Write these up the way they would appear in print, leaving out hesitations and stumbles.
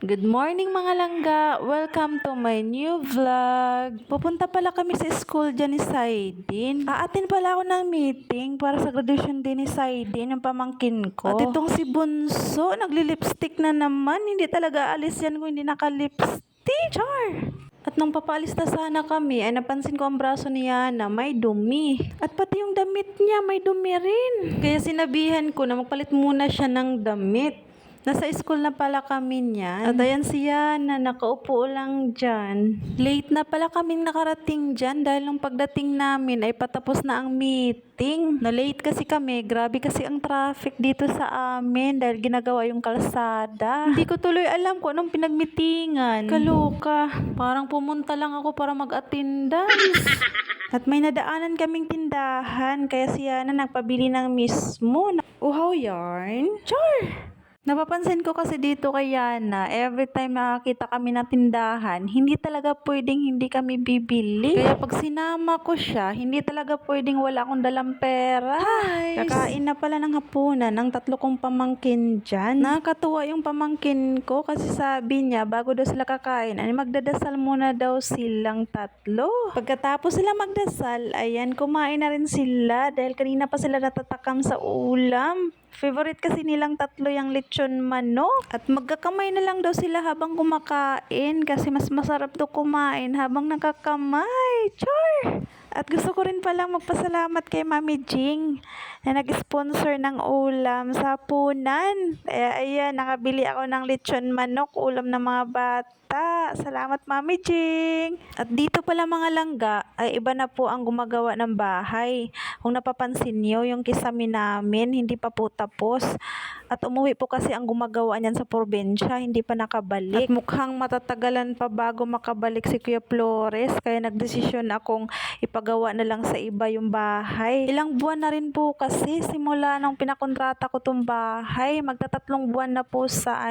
Good morning mga langga! Welcome to my new vlog. Pupunta pala kami sa school dyan ni Saidin. Aatin pala ako ng meeting para sa graduation din ni Saidin, yung pamangkin ko. At itong si Bunso, nagli-lipstick na naman. Hindi talaga alis yan kung hindi naka-lipstick. Char! At nung papaalis na sana kami, ay napansin ko ang braso ni Yana, may dumi. At pati yung damit niya, may dumi rin. Kaya sinabihan ko na magpalit muna siya ng damit. Nasa school na pala kami niyan. At ayan siya na nakaupo lang dyan. Late na pala kaming nakarating dyan dahil nung pagdating namin ay patapos na ang meeting. Na late kasi kami, grabe kasi ang traffic dito sa amin dahil ginagawa yung kalsada. Hindi ko tuloy alam kung anong pinagmitingan. Kaloka, parang pumunta lang ako para mag-attendance. At may nadaanan kaming tindahan kaya siya na nagpabili ng mismo. Uhaw yarn? Char! Napapansin ko kasi dito kay Yana, every time nakakita kami ng tindahan, hindi talaga pwedeng hindi kami bibili. Kaya pag sinama ko siya, hindi talaga pwedeng wala akong dalang pera. Hi! Kakain na pala ng hapunan ng 3 kong pamangkin dyan. Nakakatuwa yung pamangkin ko kasi sabi niya, bago daw sila kakain, ay magdadasal muna daw silang 3. Pagkatapos sila magdasal, ayan, kumain na rin sila dahil kanina pa sila natatakam sa ulam. Favorite kasi nilang 3 yung lechon manok. At magkakamay na lang daw sila habang kumakain kasi mas masarap daw kumain habang nakakamay. Char! At gusto ko rin palang magpasalamat kay Mami Jing na nag-sponsor ng ulam sa hapunan. Ayan, nakabili ako ng lechon manok, ulam ng mga bata. Salamat Mami Jing! At dito pala mga langga, ay iba na po ang gumagawa ng bahay. Kung napapansin niyo, yung kisame namin, hindi pa po tapos. At umuwi po kasi ang gumagawa niyan sa probinsya, hindi pa nakabalik. At mukhang matatagalan pa bago makabalik si Kuya Flores, kaya nagdesisyon akong ipagawa na lang sa iba yung bahay. Ilang buwan na rin po kasi simula nung pinakontrata ko tong bahay, magta3 buwan na po sa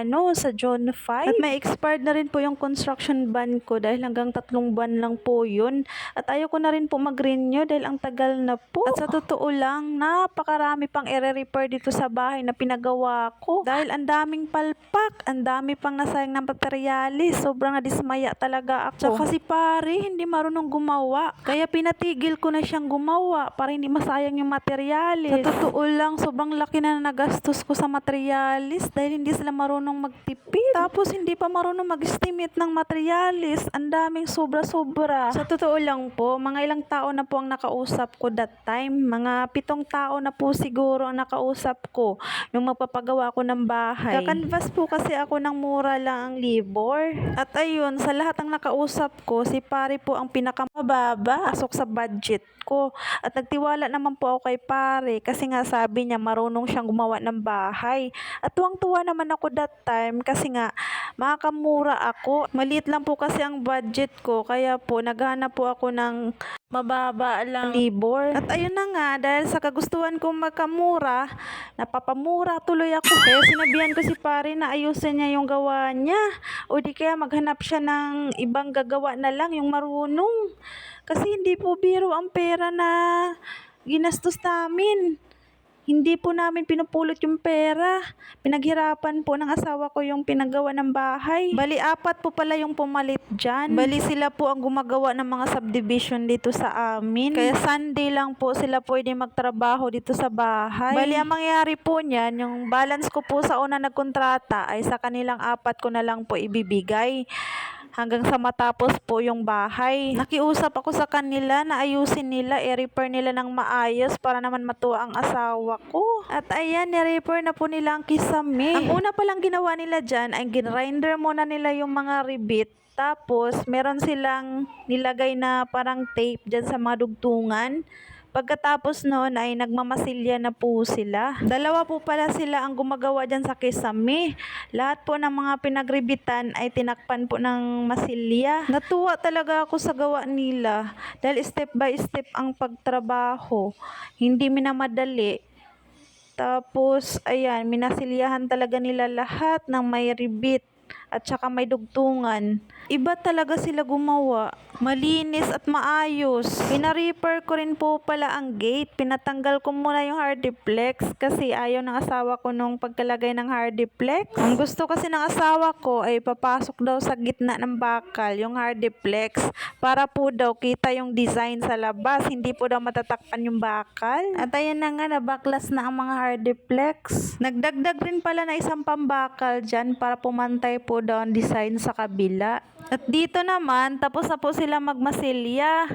June 5. At may expired na rin po yung construction ban ko dahil hanggang 3 buwan lang po yun. At ayoko na rin po mag-renew dahil ang tagal na po. At sa totoo lang, napakarami pang i-repair dito sa bahay na pinagawa ko. Dahil ang daming palpak, ang dami pang nasayang ng materialis. Sobrang nadismaya talaga ako. Tsaka si pare, hindi marunong gumawa. Kaya pinatigil ko na siyang gumawa para hindi masayang yung materialis. Sa totoo lang, sobrang laki na nagastos ko sa materialis dahil hindi sila marunong magtipid. Tapos hindi pa marunong mag-estimate ng materialis. Ang daming sobra-sobra. Sa totoo lang po, mga ilang tao na po ang nakausap ko that time. Mga 7 tao na po siguro ang nakausap ko nung magpapagawa ko ng bahay. Kakanvas po kasi ako ng mura lang ang libor. At ayun, sa lahat ng nakausap ko, si pare po ang pinakamababa asok sa budget ko. At nagtiwala naman po ako kay pare kasi nga sabi niya marunong siyang gumawa ng bahay. At tuwang-tuwa naman ako that time kasi nga makakamura ako. Maliit lang po kasi ang budget ko kaya po naghahanap po ako ng mababa lang libor. At ayun na nga, dahil sa kagustuhan kong magkamura, napapamura tuloy ako. Kaya sinabihan ko si pare na ayusin niya yung gawa niya. O di kaya maghanap siya ng ibang gagawa na lang, yung marunong. Kasi hindi po biro ang pera na ginastos namin. Hindi po namin pinupulot yung pera. Pinaghirapan po ng asawa ko yung pinagawa ng bahay. Bali 4 po pala yung pumalit dyan. Bali sila po ang gumagawa ng mga subdivision dito sa amin. Kaya Sunday lang po sila pwede magtrabaho dito sa bahay. Bali ang mangyayari po niyan, yung balance ko po sa una nagkontrata ay sa kanilang 4 ko na lang po ibibigay. Hanggang sa matapos po yung bahay. Nakiusap ako sa kanila na ayusin nila, i-repair nila ng maayos para naman matuwa ang asawa ko. At ayan, ni-repair na po nila ang kisame. Ang una palang ginawa nila dyan ay grinder muna nila yung mga ribit. Tapos, meron silang nilagay na parang tape dyan sa mga dugtungan. Pagkatapos noon ay nagmamasilya na po sila. 2 po pala sila ang gumagawa dyan sa kisame. Lahat po ng mga pinagribitan ay tinakpan po ng masilya. Natuwa talaga ako sa gawa nila dahil step by step ang pagtrabaho. Hindi minamadali. Tapos, ayan, minasilyahan talaga nila lahat ng may ribit. at saka may dugtungan. Iba talaga sila gumawa. Malinis at maayos. Pina-repair ko rin po pala ang gate. Pinatanggal ko muna yung hardiplex kasi ayaw ng asawa ko nung pagkalagay ng hardiplex. Ang gusto kasi ng asawa ko ay papasok daw sa gitna ng bakal yung hardiplex para po daw kita yung design sa labas. Hindi po daw matatakpan yung bakal. At ayan na nga, nabaklas na ang mga hardiplex. Nagdagdag rin pala na isang pambakal dyan para pumantay po daw ang design sa kabila. At dito naman, tapos na po sila magmasilya.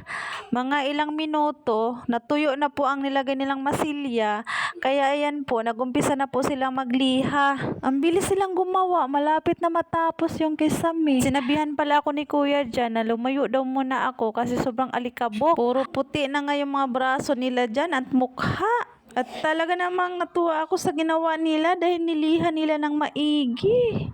Mga ilang minuto, natuyo na po ang nilagay nilang masilya. Kaya ayan po, nagumpisa na po silang magliha. Ang bilis silang gumawa, malapit na matapos yung kisame. Sinabihan pala ako ni Kuya dyan na lumayo daw muna ako kasi sobrang alikabok. Puro puti na nga yung mga braso nila dyan at mukha. At talaga namang natuwa ako sa ginawa nila dahil niliha nila ng maigi.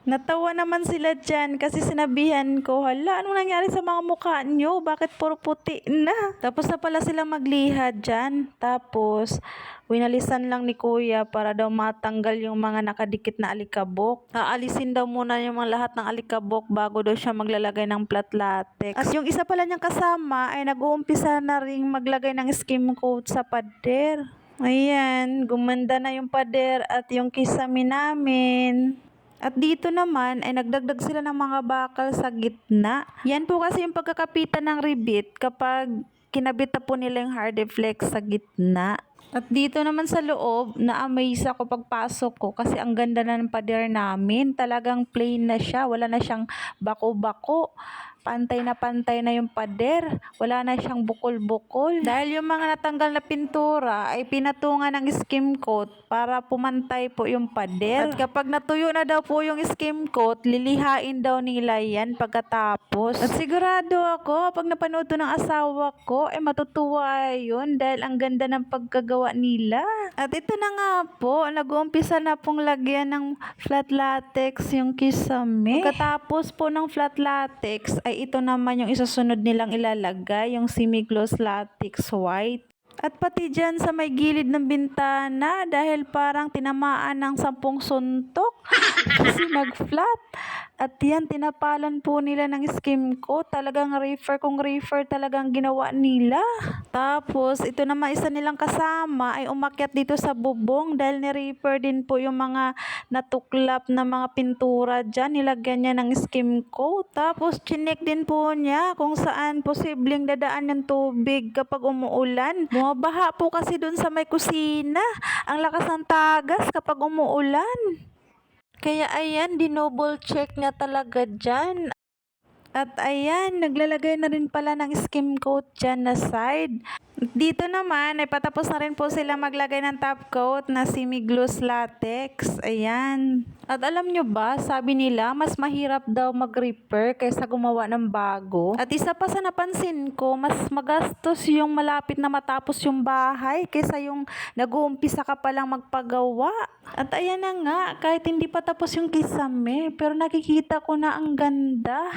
Natawa naman sila dyan kasi sinabihan ko, hala, anong nangyari sa mga mukha nyo? Bakit puro puti na? Tapos na pala sila magliha dyan. Tapos, winalisan lang ni Kuya para daw matanggal yung mga nakadikit na alikabok. Aalisin daw muna yung mga lahat ng alikabok bago daw siya maglalagay ng flat latex. At yung isa pala niyang kasama ay nag-uumpisa na ring maglagay ng skim coat sa pader. Ayan, gumanda na yung pader at yung kisame namin. At dito naman ay nagdagdag sila ng mga bakal sa gitna. Yan po kasi yung pagkakapitan ng ribbit kapag kinabit na po nila yung hardiflex sa gitna. At dito naman sa loob, na-amaze ako pagpasok ko kasi ang ganda na ng pader namin. Talagang plain na siya, wala na siyang bako-bako. Pantay na yung pader. Wala na siyang bukol-bukol. Dahil yung mga natanggal na pintura ay pinatungan ng skim coat para pumantay po yung pader. At kapag natuyo na daw po yung skim coat, lilihain daw nila yan pagkatapos. At sigurado ako, pag napanood to ng asawa ko, ay matutuwa yun dahil ang ganda ng pagkagawa nila. At ito na nga po, nag-uumpisa na pong lagyan ng flat latex yung kisame. Pagkatapos po ng flat latex, ay ito naman yung isusunod nilang ilalagay, yung semi-gloss latex white. At pati dyan sa may gilid ng bintana dahil parang tinamaan ng 10 suntok kasi nag-flat. At yan, tinapalan po nila ng skim coat. Talagang reefer kung reefer talagang ginawa nila. Tapos, ito naman isa nilang kasama ay umakyat dito sa bubong dahil ni-reefer din po yung mga natuklap na mga pintura dyan. Nilagyan niya ng skim coat. Tapos, chinek din po niya kung saan posibleng dadaan yung tubig kapag umuulan. Bumabaha po kasi dun sa may kusina. Ang lakas ng tagas kapag umuulan. Kaya ayan, dinouble check niya talaga dyan. At ayan, naglalagay na rin pala ng skim coat dyan na side. Dito naman, ay patapos na rin po sila maglagay ng top coat na semi-gloss latex. Ayan. At alam nyo ba, sabi nila, mas mahirap daw mag-repair kaysa gumawa ng bago. At isa pa sa napansin ko, mas magastos yung malapit na matapos yung bahay kaysa yung nag-uumpisa ka palang magpagawa. At ayan na nga, kahit hindi pa tapos yung kisame, pero nakikita ko na ang ganda.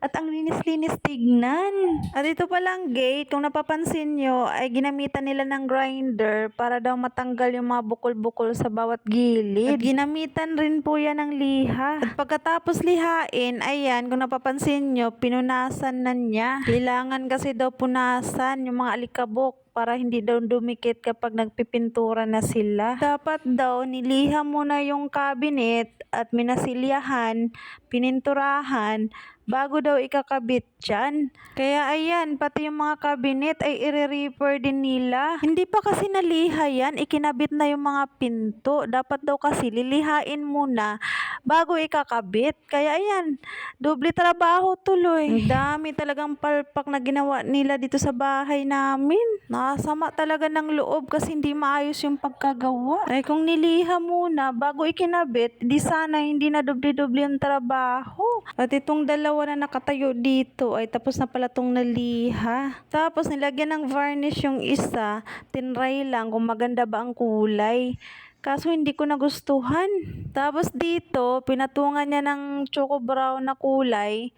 At ang linis-linis tignan. At ito palang gate, kung napapansin nyo, ay ginamitan nila ng grinder para daw matanggal yung mga bukol-bukol sa bawat gilid. At ginamitan rin po yan ng liha. At pagkatapos lihain, ayan, kung napapansin nyo, pinunasan na niya. Kailangan kasi daw punasan yung mga alikabok para hindi daw dumikit kapag nagpipintura na sila. Dapat daw niliha muna yung cabinet at minasilyahan, pininturahan, bago daw ikakabit dyan. Kaya ayan, pati yung mga cabinet ay i-repair din nila. Hindi pa kasi naliha yan, ikinabit na yung mga pinto. Dapat daw kasi lilihain muna bago ikakabit. Kaya ayan, doble trabaho tuloy. Ang dami talagang palpak na ginawa nila dito sa bahay namin. Nakasama talaga ng loob kasi hindi maayos yung pagkagawa. Ay kung niliha muna bago ikinabit, di sana hindi na doble-doble yung trabaho. At itong dalawa na nakatayo dito ay tapos na pala tong naliha. Tapos nilagyan ng varnish yung isa, tinry lang kung maganda ba ang kulay. Kaso hindi ko nagustuhan. Tapos dito, pinatungan niya ng choco brown na kulay.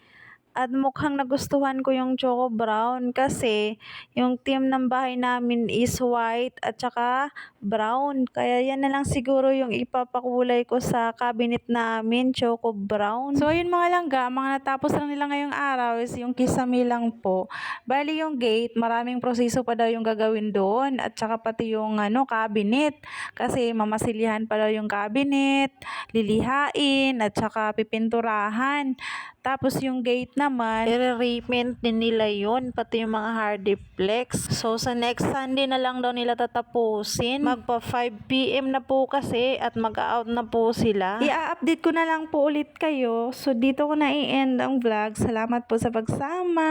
At mukhang nagustuhan ko yung choco brown kasi yung theme ng bahay namin is white at saka brown. Kaya yan na lang siguro yung ipapakulay ko sa cabinet namin, choco brown. So ayun mga langga, mga natapos lang nila ngayong araw is yung kisame lang po. Bali yung gate, maraming proseso pa daw yung gagawin doon at saka pati yung cabinet. Kasi mamasilihan pa daw yung cabinet, lilihain at saka pipinturahan. Tapos yung gate naman, i-repaint din nila yun, pati yung mga hardiplex. So sa next Sunday na lang daw nila tatapusin. Magpa 5 PM na po kasi at mag-out na po sila. I-update ko na lang po ulit kayo. So dito ko na i-end ang vlog. Salamat po sa pagsama.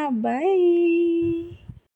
Bye!